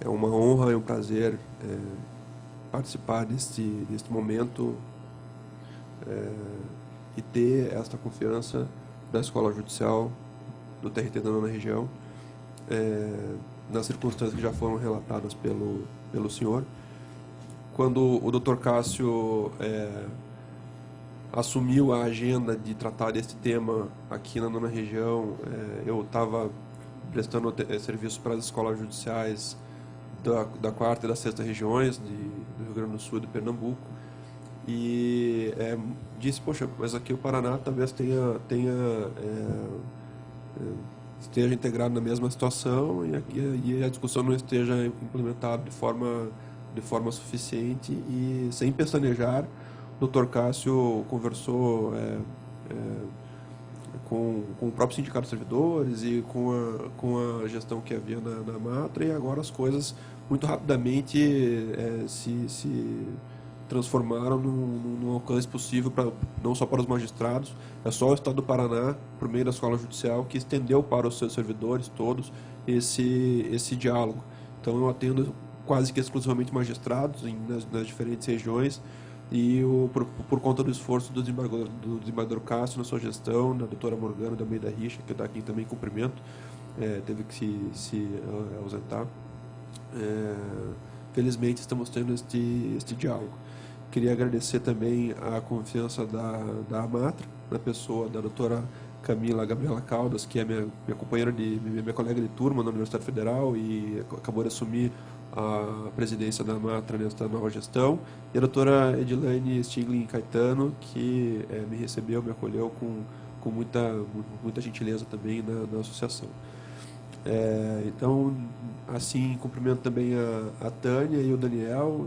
É uma honra e um prazer participar deste momento e ter esta confiança da Escola Judicial do TRT da Nona Região, nas circunstâncias que já foram relatadas pelo senhor. Quando o Dr. Cássio assumiu a agenda de tratar deste tema aqui na Nona Região, eu estava prestando serviço para as escolas judiciais da 4ª e da 6ª regiões do Rio Grande do Sul e do Pernambuco, e disse, poxa, mas aqui o Paraná talvez esteja integrado na mesma situação e a discussão não esteja implementada de forma suficiente, e sem pestanejar, o Dr. Cássio conversou com o próprio Sindicato dos Servidores e com a gestão que havia na Matra, e agora as coisas muito rapidamente se transformaram num alcance possível não só para os magistrados. É só o Estado do Paraná, por meio da Escola Judicial, que estendeu para os seus servidores todos esse diálogo. Então eu atendo quase que exclusivamente magistrados nas diferentes regiões, e por conta do esforço do desembargador Cássio na sua gestão, da doutora Morgana da Almeida Richa, que está aqui também em cumprimento, teve que se ausentar. Felizmente estamos tendo este diálogo. Queria agradecer também a confiança da Matra, na pessoa da doutora Camila Gabriela Caldas, que é minha companheira minha colega de turma na Universidade Federal e acabou de assumir a presidência da Matra nesta nova gestão, e a doutora Edilane Stiglin Caetano, que me recebeu, me acolheu com muita gentileza também na associação. Então, assim, cumprimento também a Tânia e o Daniel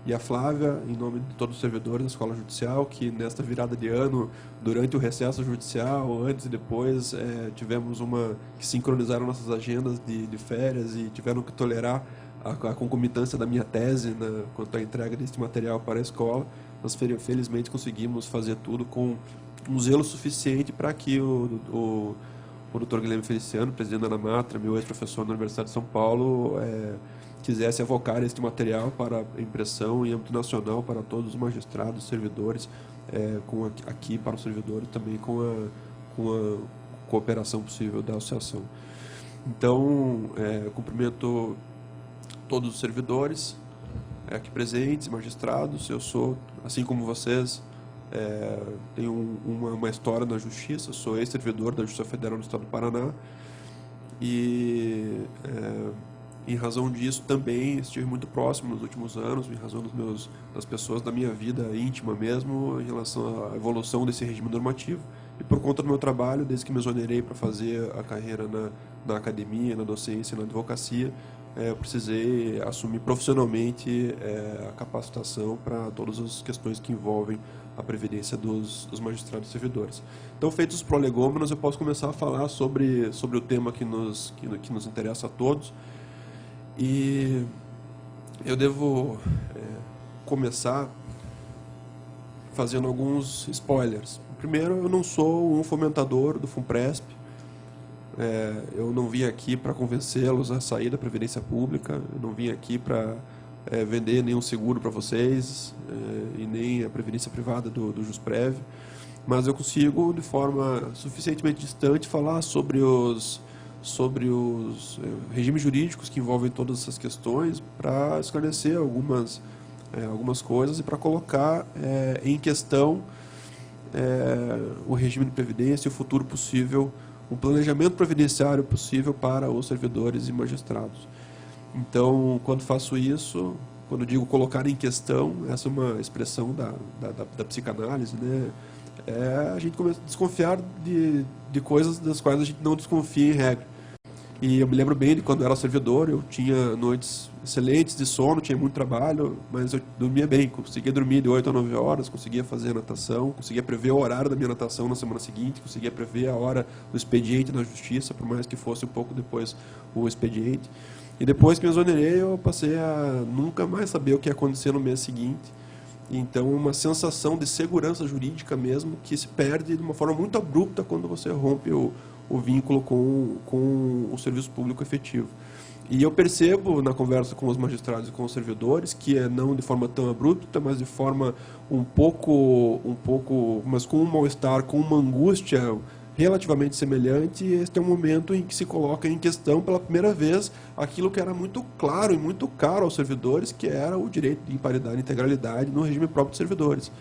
e a Flávia, em nome de todos os servidores da Escola Judicial, que nesta virada de ano, durante o recesso judicial, antes e depois, tivemos que sincronizaram nossas agendas de férias e tiveram que tolerar a concomitância da minha tese quanto à entrega deste material para a escola. Nós felizmente conseguimos fazer tudo com um zelo suficiente para que o Dr. Guilherme Feliciano, presidente da Matra, meu ex-professor na Universidade de São Paulo, quisesse avocar este material para impressão em âmbito nacional para todos os magistrados, servidores, aqui para os servidores também com a cooperação possível da associação. Então, cumprimento todos os servidores aqui presentes, magistrados. Eu sou, assim como vocês, tenho uma história na Justiça, sou ex-servidor da Justiça Federal do Estado do Paraná, e em razão disso também estive muito próximo nos últimos anos, em razão das pessoas da minha vida íntima mesmo, em relação à evolução desse regime normativo, e por conta do meu trabalho, desde que me exonerei para fazer a carreira na academia, na docência, na advocacia, eu precisei assumir profissionalmente a capacitação para todas as questões que envolvem a previdência dos magistrados e servidores. Então, feitos os prolegômenos, eu posso começar a falar sobre o tema que nos interessa a todos. E eu devo começar fazendo alguns spoilers. Primeiro, eu não sou um fomentador do FUNPRESP. Eu não vim aqui para convencê-los a sair da Previdência Pública, eu não vim aqui para vender nenhum seguro para vocês, e nem a Previdência Privada do Jusprev, mas eu consigo, de forma suficientemente distante, falar sobre os regimes jurídicos que envolvem todas essas questões, para esclarecer algumas coisas e para colocar em questão o regime de previdência e o futuro possível, um planejamento previdenciário possível para os servidores e magistrados. Então, quando faço isso, quando digo colocar em questão, essa é uma expressão da psicanálise, né? A gente começa a desconfiar de coisas das quais a gente não desconfia em regra. E eu me lembro bem de quando eu era servidor, eu tinha noites excelentes de sono, tinha muito trabalho, mas eu dormia bem, conseguia dormir de 8 a 9 horas, conseguia fazer natação, conseguia prever o horário da minha natação na semana seguinte, conseguia prever a hora do expediente na justiça, por mais que fosse um pouco depois o expediente. E depois que me exonerei, eu passei a nunca mais saber o que ia acontecer no mês seguinte. Então, uma sensação de segurança jurídica mesmo, que se perde de uma forma muito abrupta quando você rompe o vínculo com o serviço público efetivo. E eu percebo na conversa com os magistrados e com os servidores que não de forma tão abrupta, mas de forma mas com um mal-estar, com uma angústia relativamente semelhante, este é um momento em que se coloca em questão pela primeira vez aquilo que era muito claro e muito caro aos servidores, que era o direito de imparidade e integralidade no regime próprio de servidores.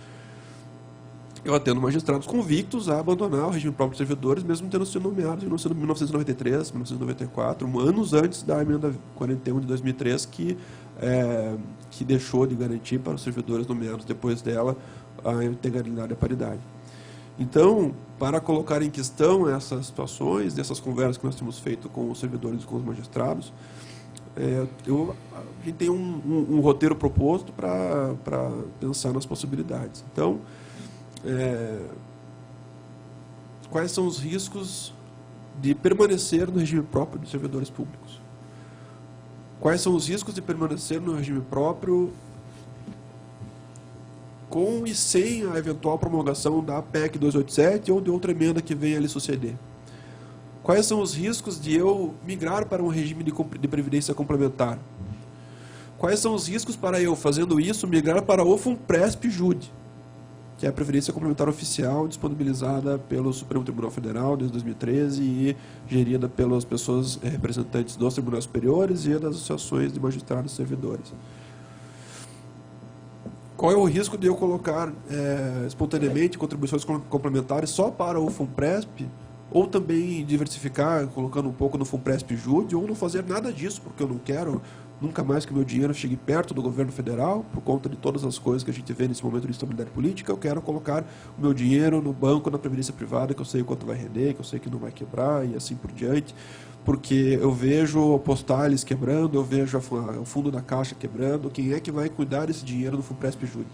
Eu atendo magistrados convictos a abandonar o regime próprio de servidores, mesmo tendo sido nomeados em 1993, 1994, anos antes da emenda 41 de 2003, que deixou de garantir para os servidores nomeados depois dela a integralidade e a paridade. Então, para colocar em questão essas situações, essas conversas que nós temos feito com os servidores e com os magistrados, a gente tem um roteiro proposto para pensar nas possibilidades. Então, quais são os riscos de permanecer no regime próprio de servidores públicos? Quais são os riscos de permanecer no regime próprio com e sem a eventual promulgação da PEC 287 ou de outra emenda que venha a lhe suceder? Quais são os riscos de eu migrar para um regime de previdência complementar? Quais são os riscos para eu, fazendo isso, migrar para o FUNPRESP-JUDE, que é a Previdência Complementar Oficial disponibilizada pelo Supremo Tribunal Federal desde 2013 e gerida pelas pessoas representantes dos tribunais superiores e das associações de magistrados e servidores? Qual é o risco de eu colocar espontaneamente contribuições complementares só para o FUNPRESP, ou também diversificar, colocando um pouco no FUNPRESP-JUDE, ou não fazer nada disso, porque eu não quero nunca mais que o meu dinheiro chegue perto do governo federal, por conta de todas as coisas que a gente vê nesse momento de instabilidade política. Eu quero colocar o meu dinheiro no banco, na previdência privada, que eu sei quanto vai render, que eu sei que não vai quebrar, e assim por diante, porque eu vejo postales quebrando, eu vejo o fundo da Caixa quebrando. Quem é que vai cuidar desse dinheiro no FUNPRESP-JUDE?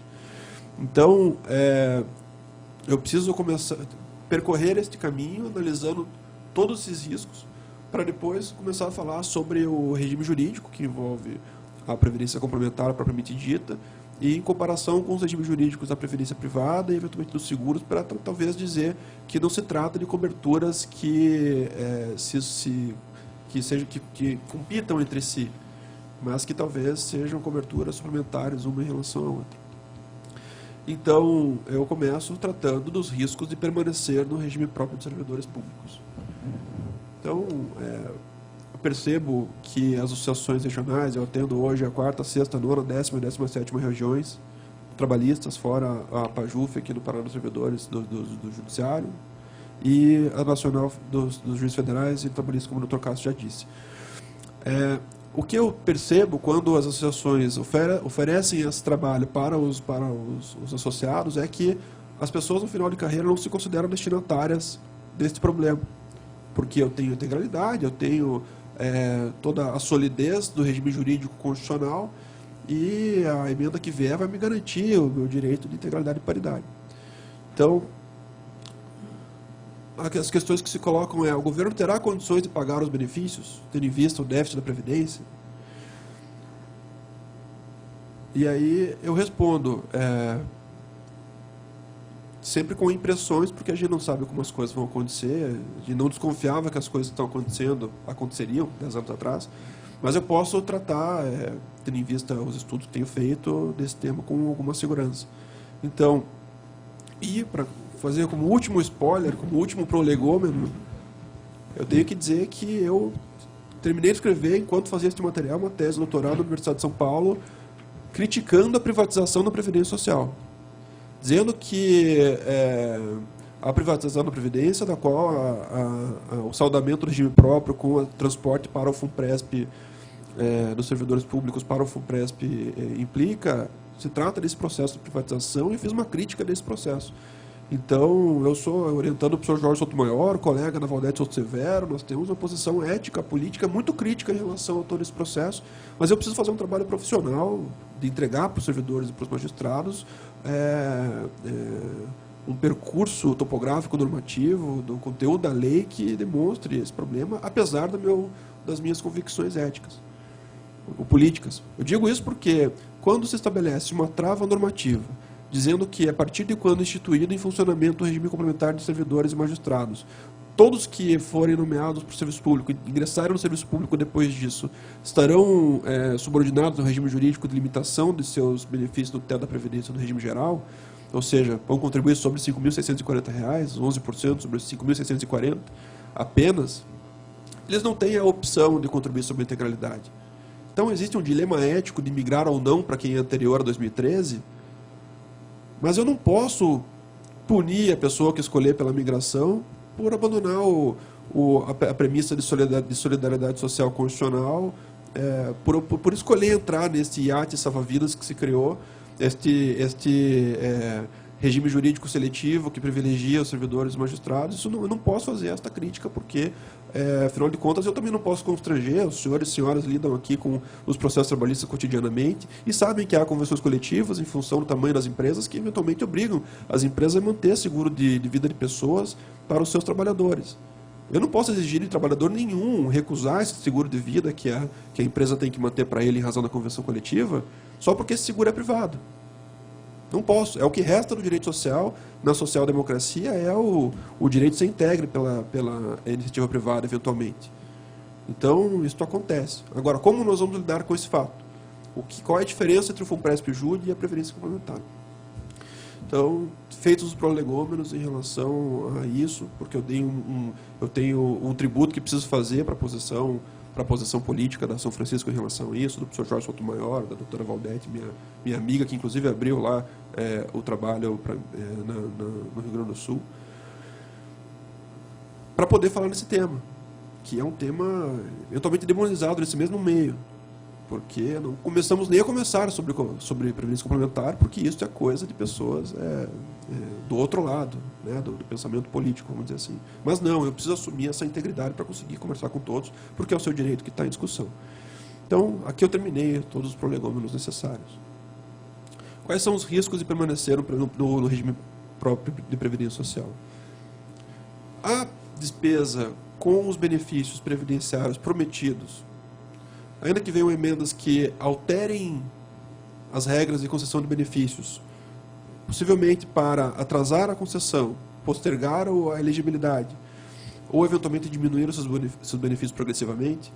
Então, eu preciso começar a percorrer este caminho, analisando todos esses riscos, para depois começar a falar sobre o regime jurídico, que envolve a previdência complementar propriamente dita, e em comparação com os regimes jurídicos da previdência privada e eventualmente dos seguros, para talvez dizer que não se trata de coberturas que compitam entre si, mas que talvez sejam coberturas suplementares uma em relação à outra. Então, eu começo tratando dos riscos de permanecer no regime próprio de servidores públicos. Então, eu percebo que as associações regionais, eu atendo hoje a 4ª, 6ª, 9ª, 10ª e 17ª regiões trabalhistas, fora a PAJUF, aqui no Paraná dos Servidores do Judiciário, e a Nacional dos Juízes Federais e Trabalhistas, como o Dr. Cássio já disse. O que eu percebo quando as associações oferecem esse trabalho para os associados é que as pessoas, no final de carreira, não se consideram destinatárias deste problema, porque eu tenho integralidade, eu tenho toda a solidez do regime jurídico constitucional, e a emenda que vier vai me garantir o meu direito de integralidade e paridade. Então, as questões que se colocam o governo terá condições de pagar os benefícios, tendo em vista o déficit da Previdência? E aí eu respondo, sempre com impressões, porque a gente não sabe como as coisas vão acontecer, a gente não desconfiava que as coisas que estão aconteceriam 10 anos atrás, mas eu posso tratar, tendo em vista os estudos que tenho feito, desse tema com alguma segurança. Então, e para fazer como último spoiler, como último prolegômeno, eu tenho que dizer que eu terminei de escrever, enquanto fazia este material, uma tese de doutorado na Universidade de São Paulo, criticando a privatização da Previdência Social, dizendo que a privatização da Previdência, da qual o saldamento do regime próprio com o transporte para o FUNPRESP, dos servidores públicos para o FUNPRESP implica, se trata desse processo de privatização, e fiz uma crítica desse processo. Então, eu sou orientando o professor Jorge Sotomayor, colega da Valdete Souto Severo, nós temos uma posição ética, política muito crítica em relação a todo esse processo, mas eu preciso fazer um trabalho profissional de entregar para os servidores e para os magistrados um percurso topográfico normativo do conteúdo da lei que demonstre esse problema, apesar das minhas convicções éticas ou políticas. Eu digo isso porque, quando se estabelece uma trava normativa, dizendo que, a partir de quando instituído em funcionamento o regime complementar de servidores e magistrados, todos que forem nomeados para o serviço público, ingressarem no serviço público depois disso, estarão subordinados ao regime jurídico de limitação de seus benefícios do teto da Previdência no regime geral, ou seja, vão contribuir sobre R$ 5.640, 11% sobre R$ 5.640 apenas, eles não têm a opção de contribuir sobre a integralidade. Então, existe um dilema ético de migrar ou não para quem é anterior a 2013, mas eu não posso punir a pessoa que escolher pela migração por abandonar a premissa de solidariedade social constitucional, por escolher entrar nesse iate salva-vidas que se criou, este regime jurídico seletivo que privilegia os servidores e magistrados. Isso eu não posso fazer esta crítica, porque, afinal de contas, eu também não posso constranger. Os senhores e senhoras lidam aqui com os processos trabalhistas cotidianamente e sabem que há convenções coletivas, em função do tamanho das empresas, que eventualmente obrigam as empresas a manter seguro de vida de pessoas para os seus trabalhadores. Eu não posso exigir de trabalhador nenhum recusar esse seguro de vida que a empresa tem que manter para ele em razão da convenção coletiva, só porque esse seguro é privado. Não posso. É o que resta do direito social. Na social-democracia é o direito de ser integre pela iniciativa privada, eventualmente. Então, isso acontece. Agora, como nós vamos lidar com esse fato? Qual é a diferença entre o FUNPRESP-JUD e a Previdência Complementar? Então, feitos os prolegômenos em relação a isso, porque eu tenho um tributo que preciso fazer para a posição política da São Francisco em relação a isso, do professor Jorge Sotomayor, da doutora Valdete, minha amiga, que inclusive abriu lá o trabalho no Rio Grande do Sul, para poder falar nesse tema, que é um tema eventualmente demonizado nesse mesmo meio, porque não começamos nem a conversar sobre previdência complementar, porque isso é coisa de pessoas do outro lado, né, do pensamento político, vamos dizer assim. Mas não, eu preciso assumir essa integridade para conseguir conversar com todos, porque é o seu direito que está em discussão. Então, aqui eu terminei todos os prolegômenos necessários. Quais são os riscos de permanecer no regime próprio de previdência social? A despesa com os benefícios previdenciários prometidos, ainda que venham emendas que alterem as regras de concessão de benefícios, possivelmente para atrasar a concessão, postergar a elegibilidade, ou eventualmente diminuir os seus benefícios progressivamente,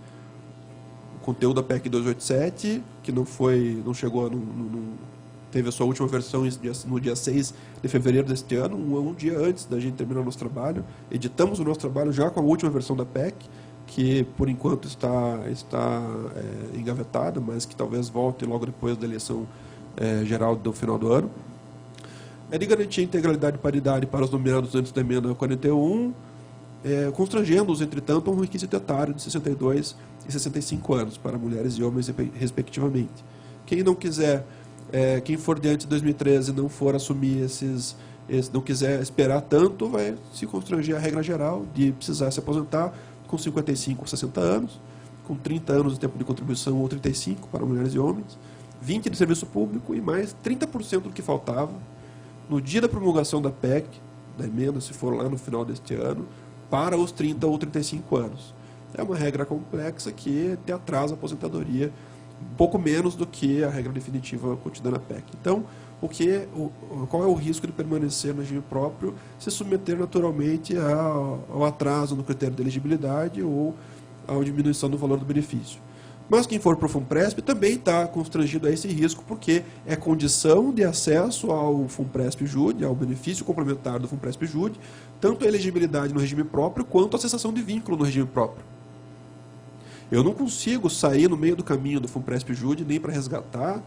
o conteúdo da PEC 287, que não chegou, teve a sua última versão no dia 6 de fevereiro deste ano, um dia antes da gente terminar o nosso trabalho. Editamos o nosso trabalho já com a última versão da PEC, que por enquanto está engavetada, mas que talvez volte logo depois da eleição geral do final do ano. É de garantir a integralidade e paridade para os nomeados antes da emenda 41, constrangendo-os, entretanto, a um requisito etário de 62 e 65 anos para mulheres e homens, respectivamente. Quem não quiser, quem for de antes de 2013 não for assumir não quiser esperar tanto, vai se constranger a regra geral de precisar se aposentar com 55 ou 60 anos, com 30 anos de tempo de contribuição ou 35 para mulheres e homens, 20 de serviço público e mais 30% do que faltava no dia da promulgação da PEC, da emenda, se for lá no final deste ano, para os 30 ou 35 anos. É uma regra complexa que te atrasa a aposentadoria um pouco menos do que a regra definitiva contida na PEC. Então, qual é o risco de permanecer no regime próprio? Se submeter naturalmente ao atraso no critério de elegibilidade ou à diminuição do valor do benefício. Mas quem for para o FUNPRESP também está constrangido a esse risco, porque é condição de acesso ao FUNPRESP-JUD, ao benefício complementar do FUNPRESP-JUD, tanto a elegibilidade no regime próprio quanto a cessação de vínculo no regime próprio. Eu não consigo sair no meio do caminho do FUNPRESP-JUD nem para resgatar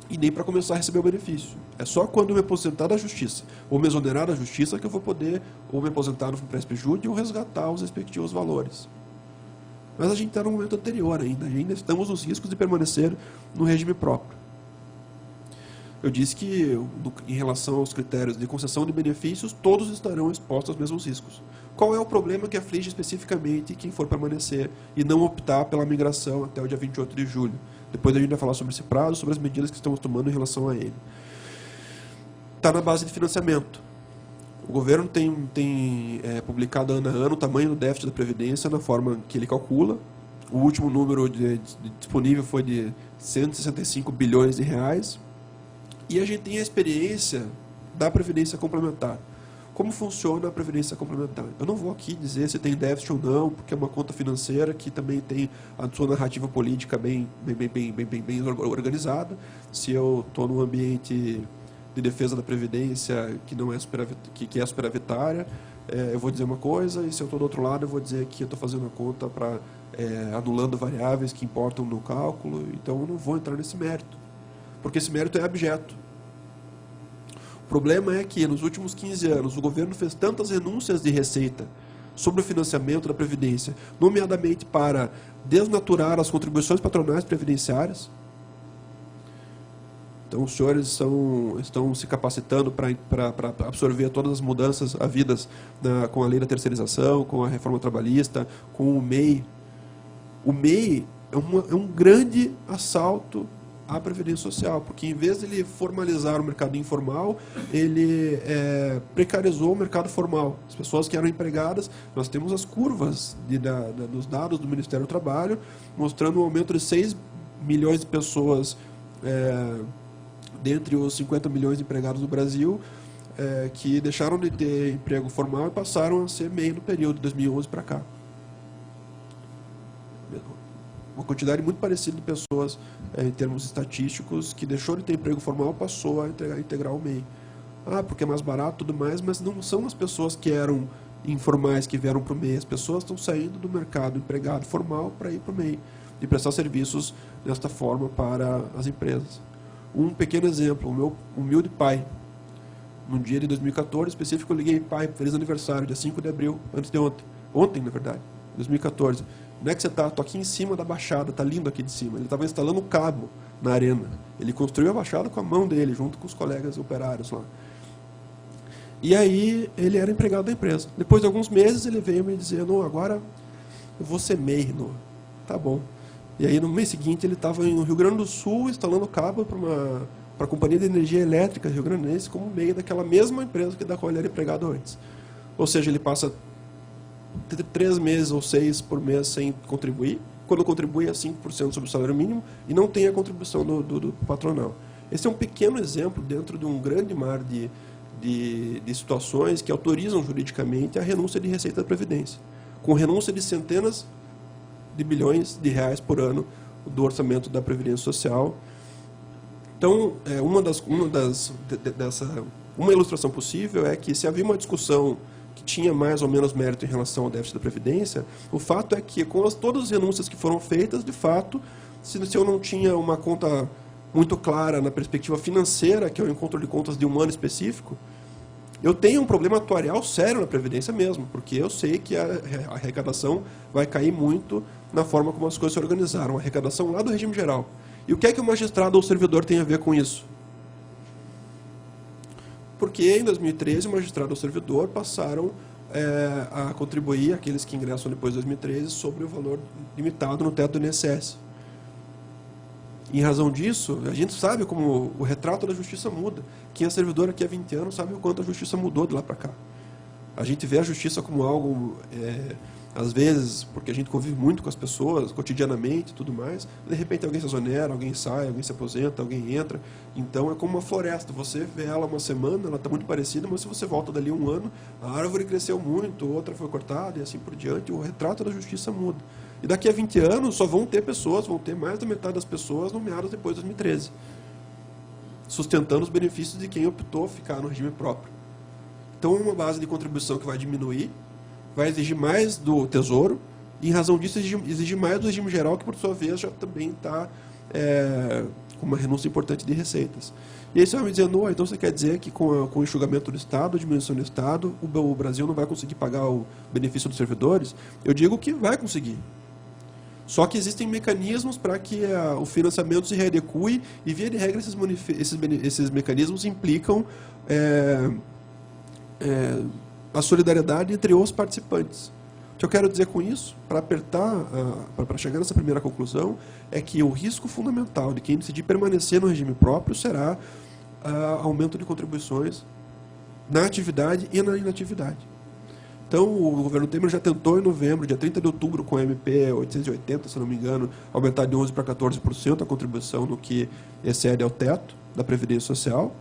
e nem para começar a receber o benefício. É só quando eu me aposentar da justiça, ou me exonerar da justiça, que eu vou poder ou me aposentar no FUNPRESP-JUD ou resgatar os respectivos valores. Mas a gente está no momento anterior ainda estamos nos riscos de permanecer no regime próprio. Eu disse que, em relação aos critérios de concessão de benefícios, todos estarão expostos aos mesmos riscos. Qual é o problema que aflige especificamente quem for permanecer e não optar pela migração até o dia 28 de julho? Depois a gente vai falar sobre esse prazo, sobre as medidas que estamos tomando em relação a ele. Está na base de financiamento. O governo tem publicado ano a ano o tamanho do déficit da Previdência na forma que ele calcula. O último número disponível foi de 165 bilhões de reais. E a gente tem a experiência da Previdência Complementar. como funciona a previdência complementar. Eu não vou aqui dizer se tem déficit ou não, porque é uma conta financeira que também tem a sua narrativa política bem organizada. Se eu estou num ambiente de defesa da previdência que não é que é superavitária, eu vou dizer uma coisa, e se eu estou do outro lado, eu vou dizer que eu estou fazendo a conta para anulando variáveis que importam no cálculo. Então eu não vou entrar nesse mérito, porque esse mérito é abjeto. O problema é que, nos últimos 15 anos, o governo fez tantas renúncias de receita sobre o financiamento da Previdência, nomeadamente para desnaturar as contribuições patronais previdenciárias. Então, os senhores estão se capacitando para absorver todas as mudanças havidas com a lei da terceirização, com a reforma trabalhista, com o MEI. O MEI é um grande assalto à Previdência Social, porque em vez de ele formalizar o mercado informal, ele precarizou o mercado formal. As pessoas que eram empregadas, nós temos as curvas dos dados do Ministério do Trabalho, mostrando um aumento de 6 milhões de pessoas dentre os 50 milhões de empregados do Brasil, que deixaram de ter emprego formal e passaram a ser MEI no período de 2011 para cá. Uma quantidade muito parecida de pessoas, em termos estatísticos, que deixou de ter emprego formal passou a integrar o MEI. Porque é mais barato e tudo mais, mas não são as pessoas que eram informais que vieram para o MEI. As pessoas estão saindo do mercado empregado formal para ir para o MEI e prestar serviços desta forma para as empresas. Um pequeno exemplo, o meu humilde pai. Num dia de 2014, específico, eu liguei: pai, feliz aniversário, dia 5 de abril, antes de ontem. Ontem, na verdade, 2014. Onde é que você está? Estou aqui em cima da baixada, está lindo aqui de cima. Ele estava instalando um cabo na arena. Ele construiu a baixada com a mão dele, junto com os colegas operários lá. E aí, ele era empregado da empresa. Depois de alguns meses, ele veio me dizer: não, agora eu vou ser MEI. Não. Tá bom. E aí, no mês seguinte, ele estava no Rio Grande do Sul, instalando cabo para a Companhia de Energia Elétrica Rio Grandense, como MEI daquela mesma empresa da qual ele era empregado antes. Ou seja, ele passa 3 meses ou 6 por mês sem contribuir. Quando contribui é 5% sobre o salário mínimo e não tem a contribuição do patronal. Esse é um pequeno exemplo dentro de um grande mar de situações que autorizam juridicamente a renúncia de receita da Previdência, com renúncia de centenas de bilhões de reais por ano do orçamento da Previdência Social. Então, uma ilustração possível é que, se havia uma discussão que tinha mais ou menos mérito em relação ao déficit da Previdência, o fato é que, com todas as renúncias que foram feitas, de fato, se eu não tinha uma conta muito clara na perspectiva financeira, que é o encontro de contas de um ano específico, eu tenho um problema atuarial sério na Previdência mesmo, porque eu sei que a arrecadação vai cair muito na forma como as coisas se organizaram, a arrecadação lá do regime geral. E o que é que o magistrado ou o servidor tem a ver com isso? Porque em 2013 o magistrado ou o servidor passaram a contribuir, aqueles que ingressam depois de 2013, sobre o valor limitado no teto do INSS. Em razão disso, a gente sabe como o retrato da justiça muda. Quem é servidor aqui há 20 anos sabe o quanto a justiça mudou de lá para cá. A gente vê a justiça como algo, às vezes, porque a gente convive muito com as pessoas, cotidianamente e tudo mais, de repente alguém se exonera, alguém sai, alguém se aposenta, alguém entra. Então é como uma floresta. Você vê ela uma semana, ela está muito parecida, mas se você volta dali um ano, a árvore cresceu muito, outra foi cortada e assim por diante. O retrato da justiça muda. E daqui a 20 anos só vão ter pessoas, vão ter mais da metade das pessoas nomeadas depois de 2013, sustentando os benefícios de quem optou ficar no regime próprio. Então é uma base de contribuição que vai diminuir, vai exigir mais do Tesouro, e em razão disso exigir mais do regime geral, que por sua vez já também está com uma renúncia importante de receitas. E aí você vai me dizer: não, então você quer dizer que com o enxugamento do Estado, a diminuição do Estado, o Brasil não vai conseguir pagar o benefício dos servidores? Eu digo que vai conseguir. Só que existem mecanismos para que o financiamento se readecue, e, via de regra, esses mecanismos implicam a solidariedade entre os participantes. O que eu quero dizer com isso, para chegar nessa primeira conclusão, é que o risco fundamental de quem decidir permanecer no regime próprio será aumento de contribuições na atividade e na inatividade. Então, o governo Temer já tentou, em novembro, dia 30 de outubro, com a MP 880, se não me engano, aumentar de 11% para 14% a contribuição no que excede ao teto da Previdência Social.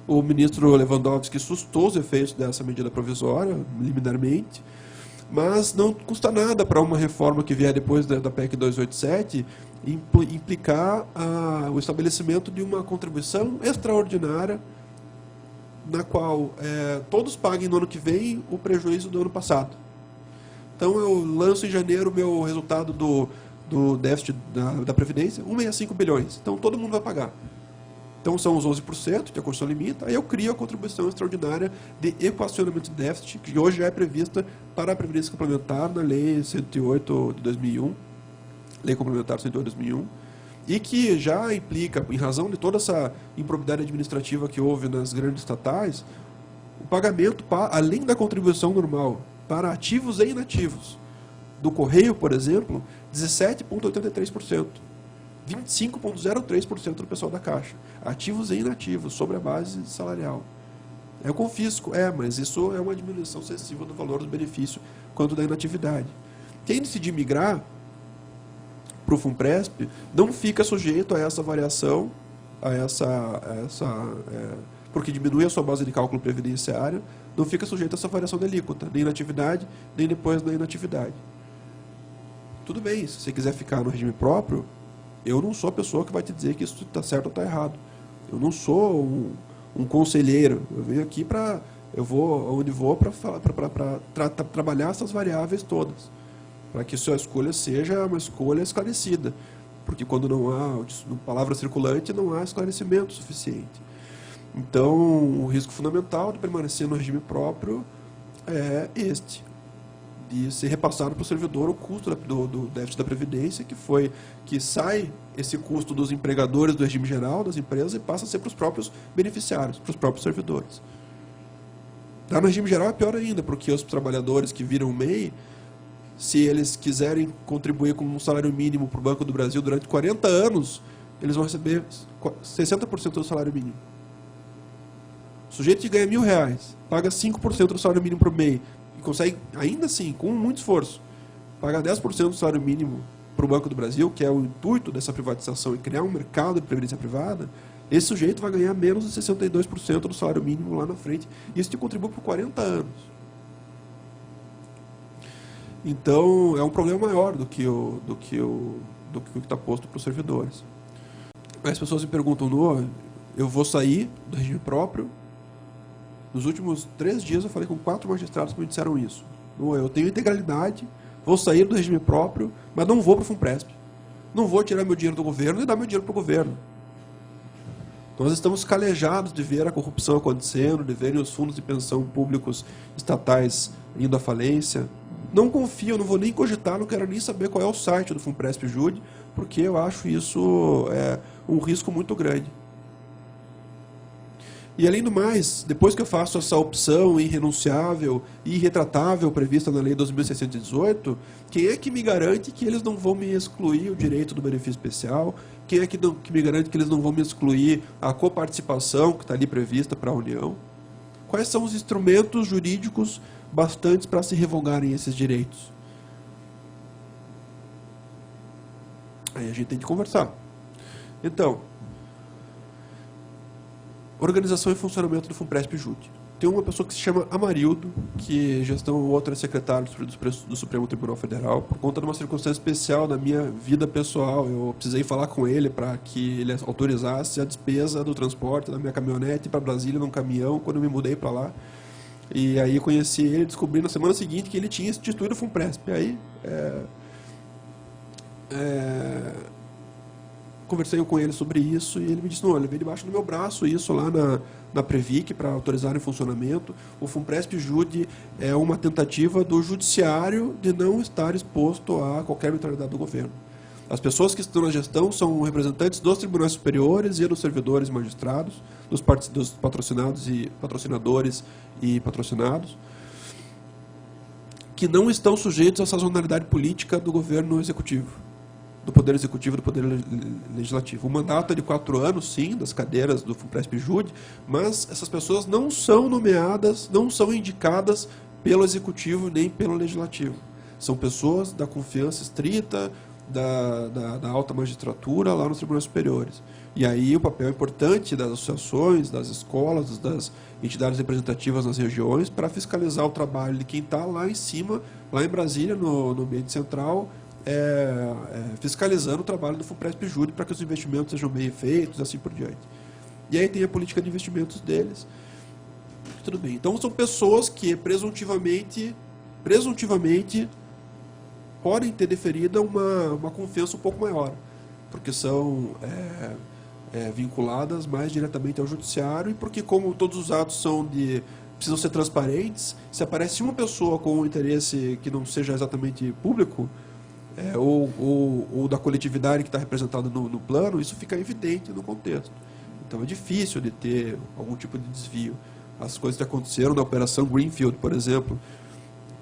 O ministro Lewandowski sustou os efeitos dessa medida provisória, liminarmente, mas não custa nada para uma reforma que vier depois da PEC 287 implicar o estabelecimento de uma contribuição extraordinária na qual todos paguem no ano que vem o prejuízo do ano passado. Então eu lanço em janeiro o meu resultado do déficit da Previdência, 1,65 bilhões. Então todo mundo vai pagar. Então são os 11% que a Constituição limita, aí eu crio a contribuição extraordinária de equacionamento de déficit, que hoje já é prevista para a Previdência Complementar na Lei 108 de 2001, Lei Complementar 108 de 2001, e que já implica, em razão de toda essa improbidade administrativa que houve nas grandes estatais, o pagamento, além da contribuição normal, para ativos e inativos. Do Correio, por exemplo, 17,83%. 25,03% do pessoal da Caixa. Ativos e inativos, sobre a base salarial. Eu confisco, mas isso é uma diminuição excessiva do valor do benefício quanto da inatividade. Quem decidir migrar para o FUNPRESP não fica sujeito a essa variação, porque diminui a sua base de cálculo previdenciária, não fica sujeito a essa variação de alíquota, nem na atividade, nem depois da inatividade. Tudo bem, se você quiser ficar no regime próprio, eu não sou a pessoa que vai te dizer que isso está certo ou está errado. Eu não sou um conselheiro. Eu venho aqui eu vou onde vou para trabalhar essas variáveis todas, para que sua escolha seja uma escolha esclarecida. Porque quando não há palavra circulante, não há esclarecimento suficiente. Então, o risco fundamental de permanecer no regime próprio é de ser repassado para o servidor o custo do déficit da Previdência, que sai esse custo dos empregadores do regime geral das empresas e passa a ser para os próprios beneficiários, para os próprios servidores. No regime geral é pior ainda, porque os trabalhadores que viram MEI, se eles quiserem contribuir com um salário mínimo para o Banco do Brasil durante 40 anos, eles vão receber 60% do salário mínimo. O sujeito que ganha R$1.000, paga 5% do salário mínimo para o MEI, e consegue, ainda assim, com muito esforço, pagar 10% do salário mínimo para o Banco do Brasil, que é o intuito dessa privatização e criar um mercado de previdência privada, esse sujeito vai ganhar menos de 62% do salário mínimo lá na frente. E isso te contribui por 40 anos. Então, é um problema maior do que o que está posto para os servidores. As pessoas me perguntam, eu vou sair do regime próprio? Nos últimos 3 dias eu falei com 4 magistrados que me disseram isso. Eu tenho integralidade, vou sair do regime próprio, mas não vou para o FUNPRESP. Não vou tirar meu dinheiro do governo e dar meu dinheiro para o governo. Nós estamos calejados de ver a corrupção acontecendo, de verem os fundos de pensão públicos estatais indo à falência. Não confio, não vou nem cogitar, não quero nem saber qual é o site do FUNPRESP Jude, porque eu acho isso um risco muito grande. E além do mais, depois que eu faço essa opção irrenunciável e irretratável prevista na Lei 2.618, quem é que me garante que eles não vão me excluir o direito do benefício especial? Quem é que me garante que eles não vão me excluir a coparticipação que está ali prevista para a União? Quais são os instrumentos jurídicos bastantes para se revogarem esses direitos? Aí a gente tem que conversar. Então, organização e funcionamento do FUNPRESP Jude. Tem uma pessoa que se chama Amarildo, que gestão outra é secretário do Supremo Tribunal Federal. Por conta de uma circunstância especial na minha vida pessoal, eu precisei falar com ele para que ele autorizasse a despesa do transporte da minha caminhonete para Brasília num caminhão, quando eu me mudei para lá. E aí eu conheci ele e descobri na semana seguinte que ele tinha instituído o FUNPRESP. Aí conversei com ele sobre isso e ele me disse, olha, veio debaixo do meu braço isso lá na Previc para autorizar em funcionamento. O FUNPRESP Jude é uma tentativa do judiciário de não estar exposto a qualquer arbitrariedade do governo. As pessoas que estão na gestão são representantes dos tribunais superiores e dos servidores e magistrados, dos patrocinados e patrocinadores e patrocinados, que não estão sujeitos à sazonalidade política do governo executivo, do Poder Executivo e do Poder Legislativo. O mandato é de 4 anos, sim, das cadeiras do FUNPRESP Jude, mas essas pessoas não são nomeadas, não são indicadas pelo Executivo nem pelo Legislativo. São pessoas da confiança estrita da alta magistratura lá nos tribunais superiores. E aí o papel importante das associações, das escolas, das entidades representativas nas regiões para fiscalizar o trabalho de quem está lá em cima, lá em Brasília, no ambiente central, fiscalizando o trabalho do FUNPRESP-JUDE para que os investimentos sejam bem feitos e assim por diante. E aí tem a política de investimentos deles. Tudo bem. Então são pessoas que presuntivamente podem ter deferida uma confiança um pouco maior, porque são vinculadas mais diretamente ao judiciário e porque, como todos os atos precisam ser transparentes, se aparece uma pessoa com um interesse que não seja exatamente público, ou da coletividade que está representada no plano, isso fica evidente no contexto. Então é difícil de ter algum tipo de desvio. As coisas que aconteceram na Operação Greenfield, por exemplo,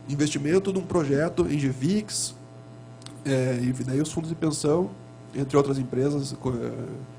investimento num projeto em GVIX, e daí os fundos de pensão, entre outras empresas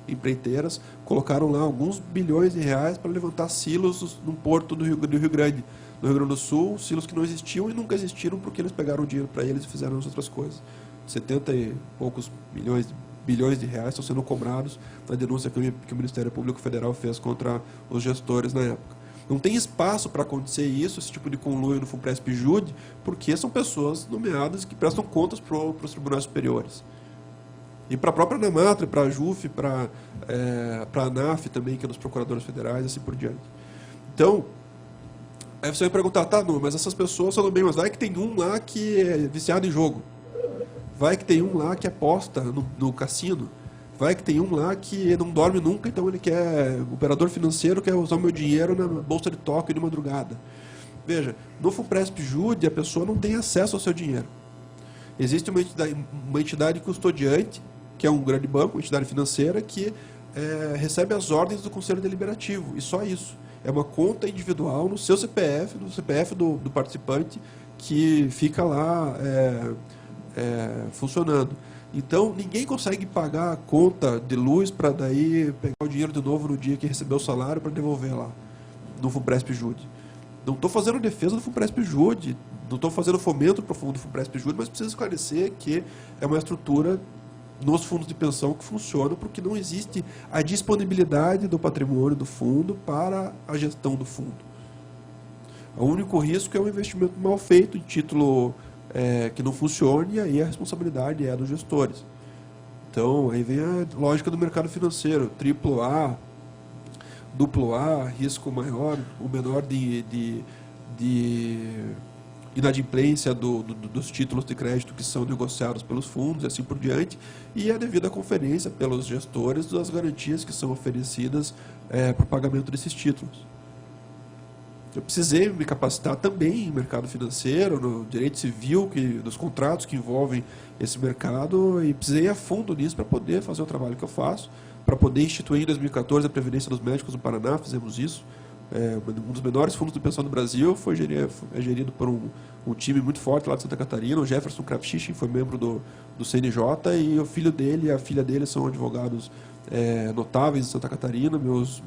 empreiteiras, colocaram lá alguns bilhões de reais para levantar silos no porto do Rio Grande, no Rio Grande do Sul, silos que não existiam e nunca existiram porque eles pegaram dinheiro para eles e fizeram as outras coisas. 70 e poucos bilhões de reais estão sendo cobrados na denúncia que o Ministério Público Federal fez contra os gestores na época. Não tem espaço para acontecer isso, esse tipo de conluio no FUNPRESP-JUDE, porque são pessoas nomeadas que prestam contas para os tribunais superiores. E para a própria ANAMATRA, para a JUF, para a ANAF também, que é dos procuradores federais, e assim por diante. Então, aí você vai perguntar, tá, não, mas essas pessoas são bem, mas vai que tem um lá que é viciado em jogo. Vai que tem um lá que aposta no cassino. Vai que tem um lá que não dorme nunca, então ele quer, operador financeiro, quer usar o meu dinheiro na bolsa de Tóquio de madrugada. Veja, no FUNPRESP-JUDE a pessoa não tem acesso ao seu dinheiro. Existe uma entidade custodiante, que é um grande banco, uma entidade financeira, que recebe as ordens do Conselho Deliberativo, e só isso. É uma conta individual no seu CPF, no CPF do participante, que fica lá funcionando. Então, ninguém consegue pagar a conta de luz para daí pegar o dinheiro de novo no dia que recebeu o salário para devolver lá, no FUNPRESP-JUDE. Não estou fazendo defesa do FUNPRESP-JUDE, não estou fazendo fomento para o fundo do FUNPRESP-JUDE, mas preciso esclarecer que é uma estrutura nos fundos de pensão que funciona porque não existe a disponibilidade do patrimônio do fundo para a gestão do fundo. O único risco é um investimento mal feito em título que não funcione, e aí a responsabilidade é dos gestores. Então, aí vem a lógica do mercado financeiro, AAA, AA, risco maior, o menor de inadimplência dos títulos de crédito que são negociados pelos fundos e assim por diante, e a devida conferência pelos gestores das garantias que são oferecidas para o pagamento desses títulos. Eu precisei me capacitar também em mercado financeiro, no direito civil, dos contratos que envolvem esse mercado, e precisei ir a fundo nisso para poder fazer o trabalho que eu faço, para poder instituir em 2014 a Previdência dos Médicos do Paraná, fizemos isso. Um dos menores fundos de pensão do Brasil, é gerido por um time muito forte lá de Santa Catarina. O Jefferson Krafschichin foi membro do CNJ, e o filho dele e a filha dele são advogados notáveis de Santa Catarina, meus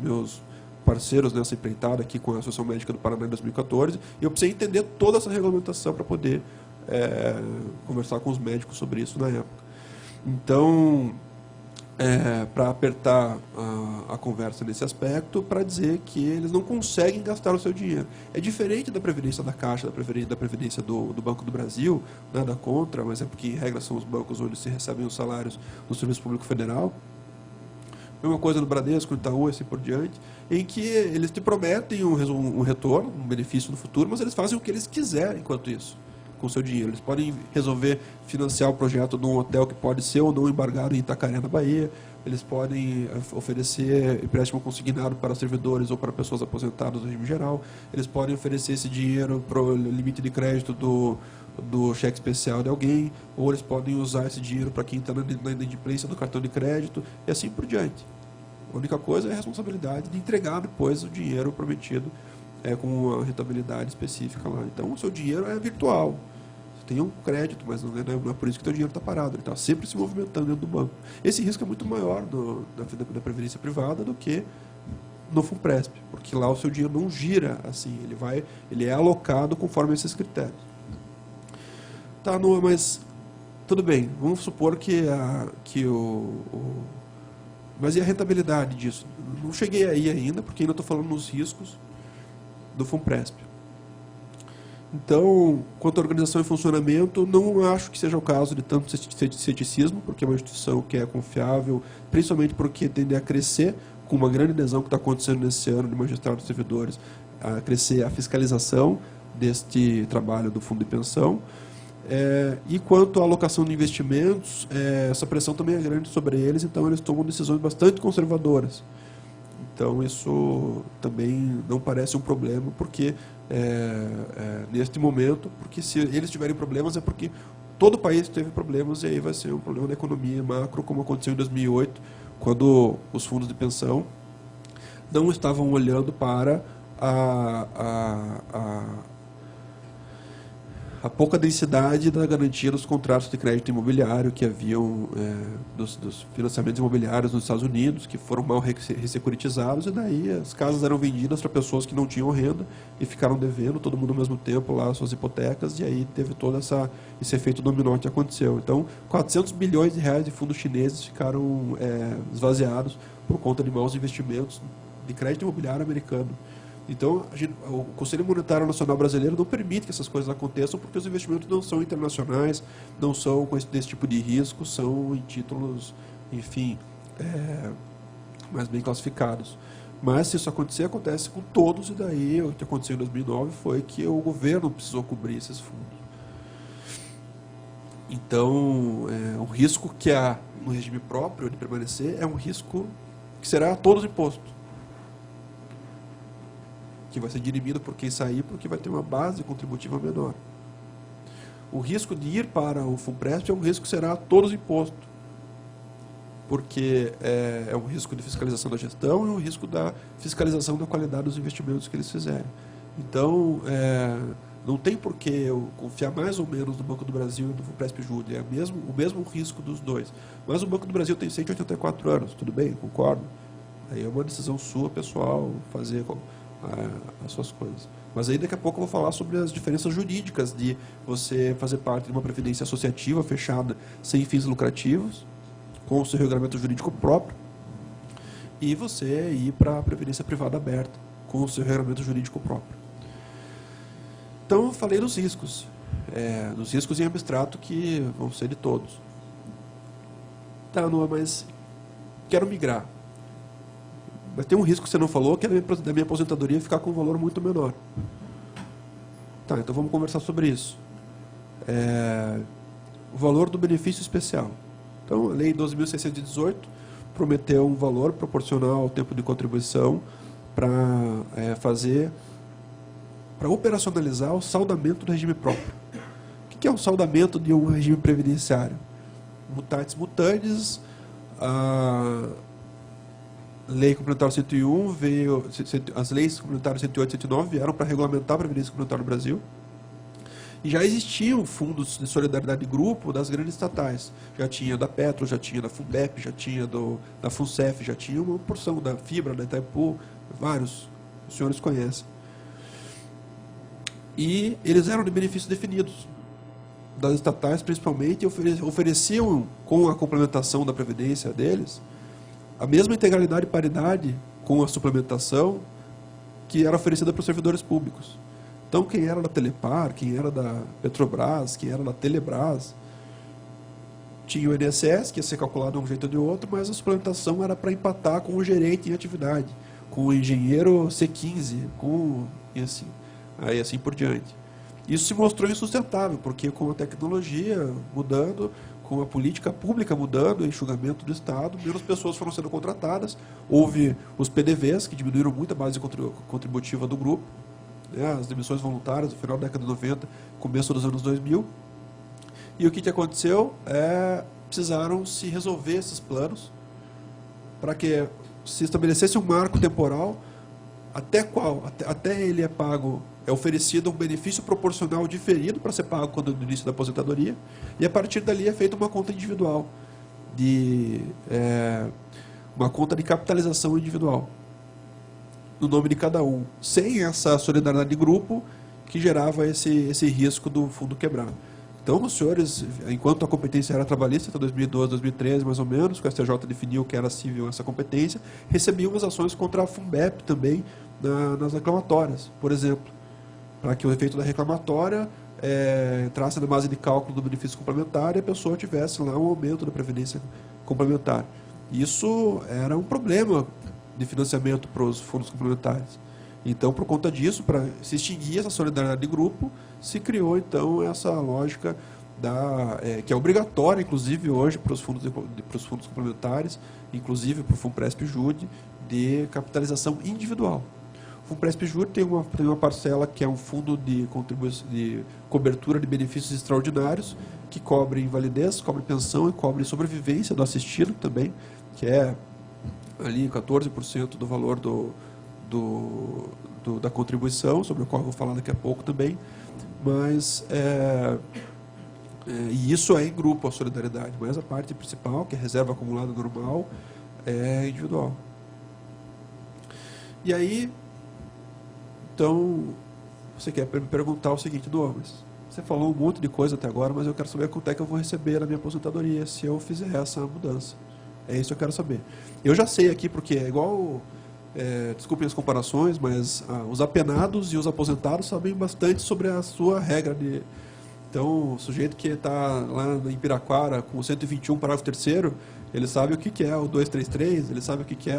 parceiros nessa empreitada aqui com a Associação Médica do Paraná em 2014, e eu precisei entender toda essa regulamentação para poder conversar com os médicos sobre isso na época. Então, para apertar a conversa nesse aspecto, para dizer que eles não conseguem gastar o seu dinheiro. É diferente da Previdência da Caixa, da Previdência do Banco do Brasil, nada contra, mas é porque, em regra, são os bancos onde se recebem os salários do Serviço Público Federal. Mesma coisa no Bradesco, no Itaú, assim por diante, em que eles te prometem um retorno, um benefício no futuro, mas eles fazem o que eles quiserem enquanto isso, com o seu dinheiro. Eles podem resolver financiar o projeto de um hotel que pode ser ou não embargado em Itacaré, na Bahia. Eles podem oferecer empréstimo consignado para servidores ou para pessoas aposentadas do regime geral. Eles podem oferecer esse dinheiro para o limite de crédito do cheque especial de alguém, ou eles podem usar esse dinheiro para quem está na inadimplência do cartão de crédito, e assim por diante. A única coisa é a responsabilidade de entregar depois o dinheiro prometido com uma rentabilidade específica lá. Então, o seu dinheiro é virtual. Você tem um crédito, mas não é por isso que o seu dinheiro está parado. Ele está sempre se movimentando dentro do banco. Esse risco é muito maior da previdência privada do que no FUNPRESP, porque lá o seu dinheiro não gira assim, ele é alocado conforme esses critérios. Tá, Noah, mas tudo bem, vamos supor mas e a rentabilidade disso? Não cheguei aí ainda, porque ainda estou falando nos riscos do FUNPRESP. Então, quanto à organização e funcionamento, não acho que seja o caso de tanto ceticismo, porque é uma instituição que é confiável, principalmente porque tende a crescer, com uma grande adesão que está acontecendo nesse ano de magistrados e servidores, a crescer a fiscalização deste trabalho do fundo de pensão. E quanto à alocação de investimentos, essa pressão também é grande sobre eles, então eles tomam decisões bastante conservadoras. Então isso também não parece um problema, porque neste momento, porque se eles tiverem problemas é porque todo o país teve problemas, e aí vai ser um problema da economia macro, como aconteceu em 2008, quando os fundos de pensão não estavam olhando para a pouca densidade da garantia dos contratos de crédito imobiliário que haviam, dos financiamentos imobiliários nos Estados Unidos, que foram mal ressecuritizados, e daí as casas eram vendidas para pessoas que não tinham renda e ficaram devendo, todo mundo ao mesmo tempo, lá suas hipotecas, e aí teve todo esse efeito dominó que aconteceu. Então, 400 bilhões de reais de fundos chineses ficaram esvaziados por conta de maus investimentos de crédito imobiliário americano. Então, o Conselho Monetário Nacional Brasileiro não permite que essas coisas aconteçam, porque os investimentos não são internacionais, não são com desse tipo de risco, são em títulos, enfim, mais bem classificados. Mas se isso acontecer, acontece com todos, e daí o que aconteceu em 2009 foi que o governo precisou cobrir esses fundos. Então, o risco que há no regime próprio de permanecer é um risco que será a todos imposto, que vai ser dirimido por quem sair, porque vai ter uma base contributiva menor. O risco de ir para o FUNPRESP é um risco que será a todos imposto, porque é um risco de fiscalização da gestão e um risco da fiscalização da qualidade dos investimentos que eles fizerem. Então, não tem por que eu confiar mais ou menos no Banco do Brasil e no FUNPRESP Júlia, é o mesmo risco dos dois. Mas o Banco do Brasil tem 184 anos, tudo bem, concordo. Aí é uma decisão sua, pessoal, fazer as suas coisas. Mas aí daqui a pouco eu vou falar sobre as diferenças jurídicas de você fazer parte de uma previdência associativa fechada sem fins lucrativos, com o seu regulamento jurídico próprio, e você ir para a previdência privada aberta, com o seu regulamento jurídico próprio. Então eu falei dos riscos em abstrato, que vão ser de todos. Tá, Noah, mas quero migrar. Mas tem um risco que você não falou, que é da minha aposentadoria ficar com um valor muito menor. Tá, então vamos conversar sobre isso. O valor do benefício especial. Então, a Lei 12.618 prometeu um valor proporcional ao tempo de contribuição para operacionalizar o saldamento do regime próprio. O que é o saldamento de um regime previdenciário? Mutatis mutandis, Lei Complementar 101 veio, as leis complementares 108 e 109 vieram para regulamentar a Previdência Complementar no Brasil. E já existiam fundos de solidariedade de grupo das grandes estatais. Já tinha da Petro, já tinha da Funbep, já tinha da Funcef, já tinha uma porção da Fibra, da Itaipu, vários, os senhores conhecem. E eles eram de benefícios definidos, das estatais principalmente, e ofereciam, com a complementação da Previdência deles, a mesma integralidade e paridade com a suplementação que era oferecida para os servidores públicos. Então, quem era da Telepar, quem era da Petrobras, quem era da Telebrás, tinha o INSS, que ia ser calculado de um jeito ou de outro, mas a suplementação era para empatar com o gerente em atividade, com o engenheiro C15, aí assim por diante. Isso se mostrou insustentável, porque com a tecnologia mudando, com a política pública mudando, o enxugamento do Estado, menos pessoas foram sendo contratadas. Houve os PDVs, que diminuíram muito a base contributiva do grupo, né, as demissões voluntárias no final da década de 90, começo dos anos 2000. E o que aconteceu? Precisaram se resolver esses planos para que se estabelecesse um marco temporal até ele é oferecido um benefício proporcional diferido para ser pago quando no início da aposentadoria, e a partir dali é feita uma conta individual, uma conta de capitalização individual, no nome de cada um, sem essa solidariedade de grupo que gerava esse risco do fundo quebrar. Então, os senhores, enquanto a competência era trabalhista, até 2012, 2013, mais ou menos, que o STJ definiu que era civil essa competência, recebiam as ações contra a FUNBEP também nas reclamatórias, por exemplo, para que o efeito da reclamatória entrasse na base de cálculo do benefício complementar e a pessoa tivesse lá um aumento da previdência complementar. Isso era um problema de financiamento para os fundos complementares. Então, por conta disso, para se extinguir essa solidariedade de grupo, se criou, então, essa lógica que é obrigatória, inclusive, hoje, para os fundos complementares, inclusive para o FUNPRESP-JUDE, de capitalização individual. O FUNPRESP-JUDE tem uma parcela que é um fundo de cobertura de benefícios extraordinários, que cobre invalidez, cobre pensão e cobre sobrevivência do assistido também, que é ali 14% do valor da contribuição, sobre o qual eu vou falar daqui a pouco também, mas e isso é em grupo a solidariedade, mas a parte principal, que é a reserva acumulada normal, é individual. E aí, então, você quer me perguntar o seguinte, Douglas, você falou um monte de coisa até agora, mas eu quero saber quanto é que eu vou receber na minha aposentadoria se eu fizer essa mudança. É isso que eu quero saber. Eu já sei aqui, porque é igual... desculpem as comparações, mas os apenados e os aposentados sabem bastante sobre a sua regra de... Então, o sujeito que está lá em Piraquara com o 121, parágrafo 3º, ele sabe o que é o 233, ele sabe o que é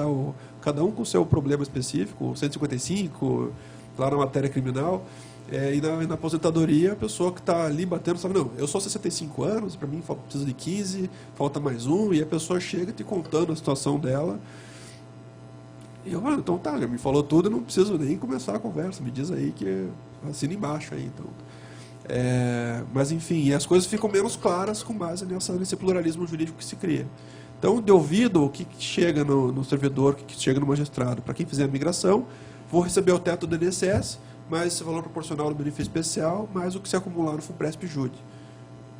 cada um com o seu problema específico, o 155, lá na matéria criminal, e na aposentadoria, a pessoa que está ali batendo sabe, não, eu sou 65 anos, para mim preciso de 15, falta mais um, e a pessoa chega te contando a situação dela. E eu, então tá, já me falou tudo, eu não preciso nem começar a conversa, me diz aí que assina embaixo aí, então. Mas enfim, as coisas ficam menos claras com base nesse pluralismo jurídico que se cria. Então, de ouvido, o que chega no servidor, o que chega no magistrado, para quem fizer a migração, vou receber o teto do INSS, mais esse valor proporcional do benefício especial, mais o que se acumular no FUNPRESP-JUDE.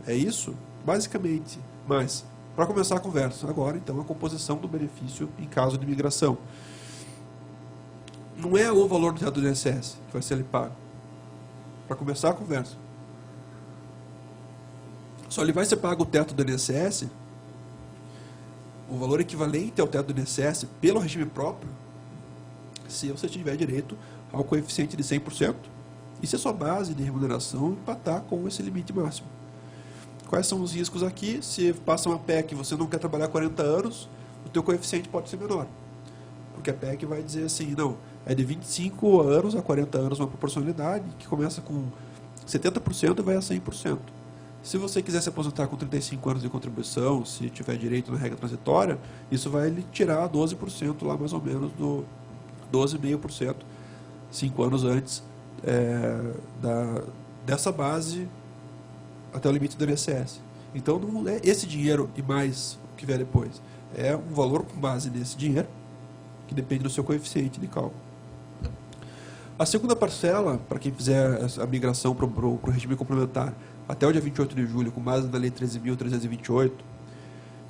É isso? Basicamente. Mas, para começar a conversa, agora, então, a composição do benefício em caso de migração. Não é o valor do teto do INSS que vai ser ali pago. Para começar a conversa. Só lhe vai ser pago o teto do INSS, o valor equivalente ao teto do INSS pelo regime próprio, se você tiver direito ao coeficiente de 100% e se a sua base de remuneração empatar com esse limite máximo. Quais são os riscos aqui? Se passa uma PEC e você não quer trabalhar 40 anos, o teu coeficiente pode ser menor. Porque a PEC vai dizer assim, não, é de 25 anos a 40 anos uma proporcionalidade que começa com 70% e vai a 100%. Se você quiser se aposentar com 35 anos de contribuição, se tiver direito na regra transitória, isso vai lhe tirar 12% lá mais ou menos, do 12,5%, 5 anos antes dessa base até o limite do INSS. Então não é esse dinheiro e mais o que vier depois. É um valor com base nesse dinheiro, que depende do seu coeficiente de cálculo. A segunda parcela, para quem fizer a migração para o regime complementar, até o dia 28 de julho, com base na Lei 13.328,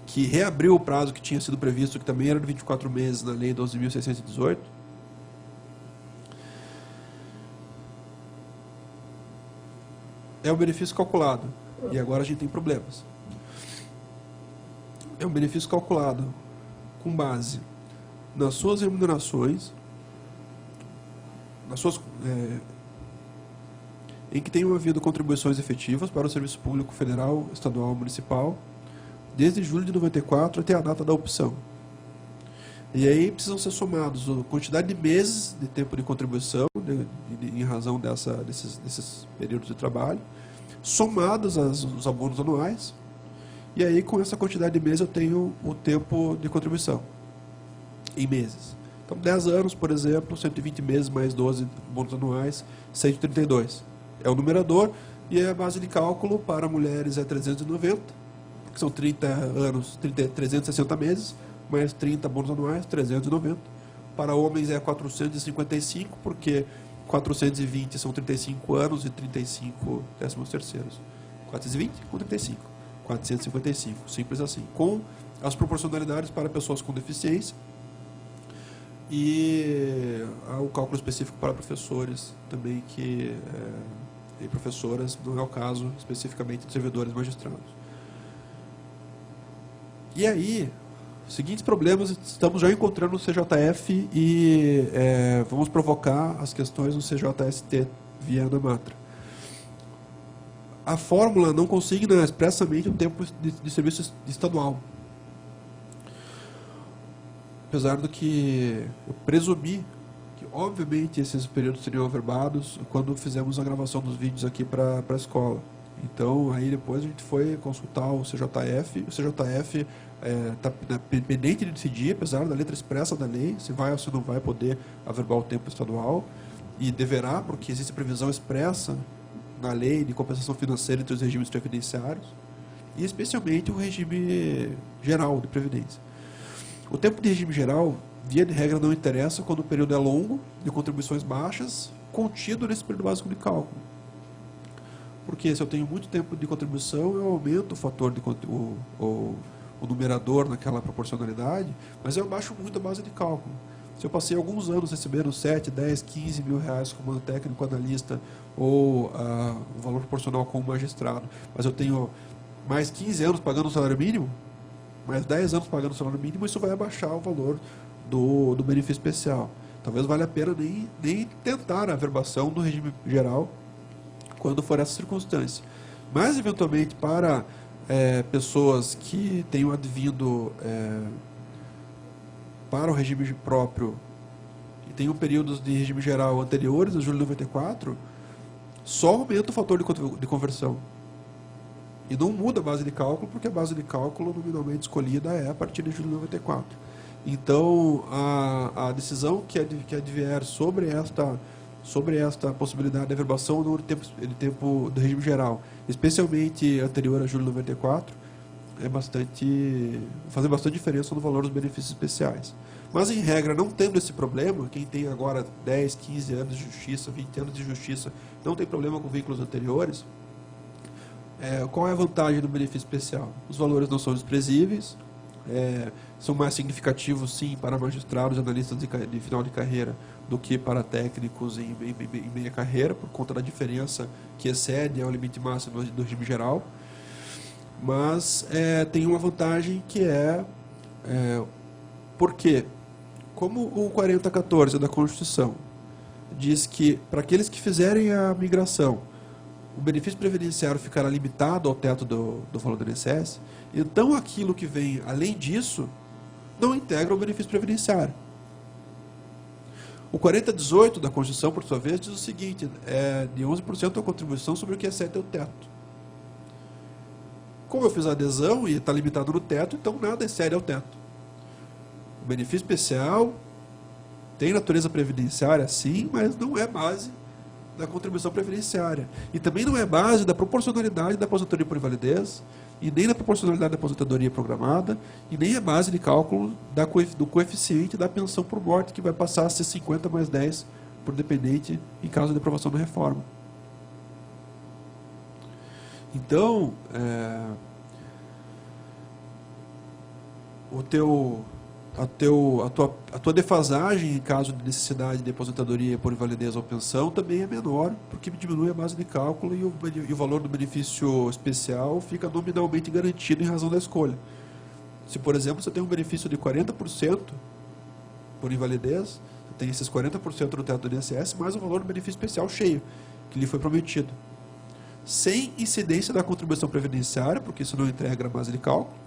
que reabriu o prazo que tinha sido previsto, que também era de 24 meses, na Lei 12.618, é o benefício calculado. E agora a gente tem problemas. É um benefício calculado com base nas suas remunerações, em que tenham havido contribuições efetivas para o serviço público federal, estadual, municipal, desde julho de 94 até a data da opção. E aí precisam ser somados a quantidade de meses de tempo de contribuição, em razão desses períodos de trabalho, somados os abonos anuais, e aí com essa quantidade de meses eu tenho o tempo de contribuição, em meses. Então, 10 anos, por exemplo, 120 meses mais 12 abonos anuais, 132. É o numerador, e a base de cálculo para mulheres é 390, que são 30 anos, 360 meses, mais 30 bônus anuais, 390. Para homens é 455, porque 420 são 35 anos e 35 décimos terceiros. 420 com 35. 455, simples assim. Com as proporcionalidades para pessoas com deficiência e o cálculo específico para professores também, que e professoras, não é o caso especificamente de servidores magistrados. E aí, os seguintes problemas estamos já encontrando no CJF e vamos provocar as questões no CJST via Ana Matra. A fórmula não consigna expressamente o tempo de serviço estadual. Apesar do que eu presumi que, obviamente, esses períodos seriam averbados quando fizemos a gravação dos vídeos aqui para a escola. Então, aí depois a gente foi consultar o CJF. O CJF está pendente de decidir, apesar da letra expressa da lei, se vai ou se não vai poder averbar o tempo estadual. E deverá, porque existe previsão expressa na lei de compensação financeira entre os regimes previdenciários, e especialmente o regime geral de previdência. O tempo de regime geral, via de regra, não interessa quando o período é longo, de contribuições baixas, contido nesse período básico de cálculo. Porque se eu tenho muito tempo de contribuição, eu aumento o fator de o numerador naquela proporcionalidade, mas eu abaixo muito a base de cálculo. Se eu passei alguns anos recebendo 7, 10, 15 mil reais como técnico analista ou o valor proporcional como magistrado, mas eu tenho mais 15 anos pagando o salário mínimo, mais 10 anos pagando o salário mínimo, isso vai abaixar o valor do benefício especial. Talvez valha a pena nem tentar a averbação do regime geral quando for essa circunstância. Mas, eventualmente, para pessoas que tenham advindo para o regime próprio e tenham períodos de regime geral anteriores a julho de 94, só aumenta o fator de conversão. E não muda a base de cálculo, porque a base de cálculo nominalmente escolhida é a partir de julho de 94. Então, a decisão que advier sobre esta possibilidade de averbação no tempo do regime geral, especialmente anterior a julho de 94, faz bastante diferença no valor dos benefícios especiais. Mas, em regra, não tendo esse problema, quem tem agora 10, 15 anos de justiça, 20 anos de justiça, não tem problema com vínculos anteriores, qual é a vantagem do benefício especial? Os valores não são desprezíveis, são mais significativos, sim, para magistrados e analistas de final de carreira do que para técnicos em meia carreira, por conta da diferença que excede ao limite máximo do regime geral. Mas tem uma vantagem que porque, como o 4014 da Constituição diz que, para aqueles que fizerem a migração, o benefício previdenciário ficará limitado ao teto do valor do INSS, então aquilo que vem além disso não integra o benefício previdenciário. O 4018 da Constituição, por sua vez, diz o seguinte: de 11% a contribuição sobre o que excede o teto. Como eu fiz a adesão e está limitado no teto, então nada excede ao teto. O benefício especial tem natureza previdenciária, sim, mas não é base da contribuição previdenciária. E também não é base da proporcionalidade da aposentadoria por invalidez, e nem da proporcionalidade da aposentadoria programada, e nem é base de cálculo do coeficiente da pensão por morte, que vai passar a ser 50 mais 10 por dependente em caso de aprovação da reforma. Então, a tua defasagem em caso de necessidade de aposentadoria por invalidez ou pensão também é menor, porque diminui a base de cálculo e o valor do benefício especial fica nominalmente garantido em razão da escolha. Se, por exemplo, você tem um benefício de 40% por invalidez, você tem esses 40% no teto do INSS, mais o valor do benefício especial cheio, que lhe foi prometido. Sem incidência da contribuição previdenciária, porque isso não integra a base de cálculo,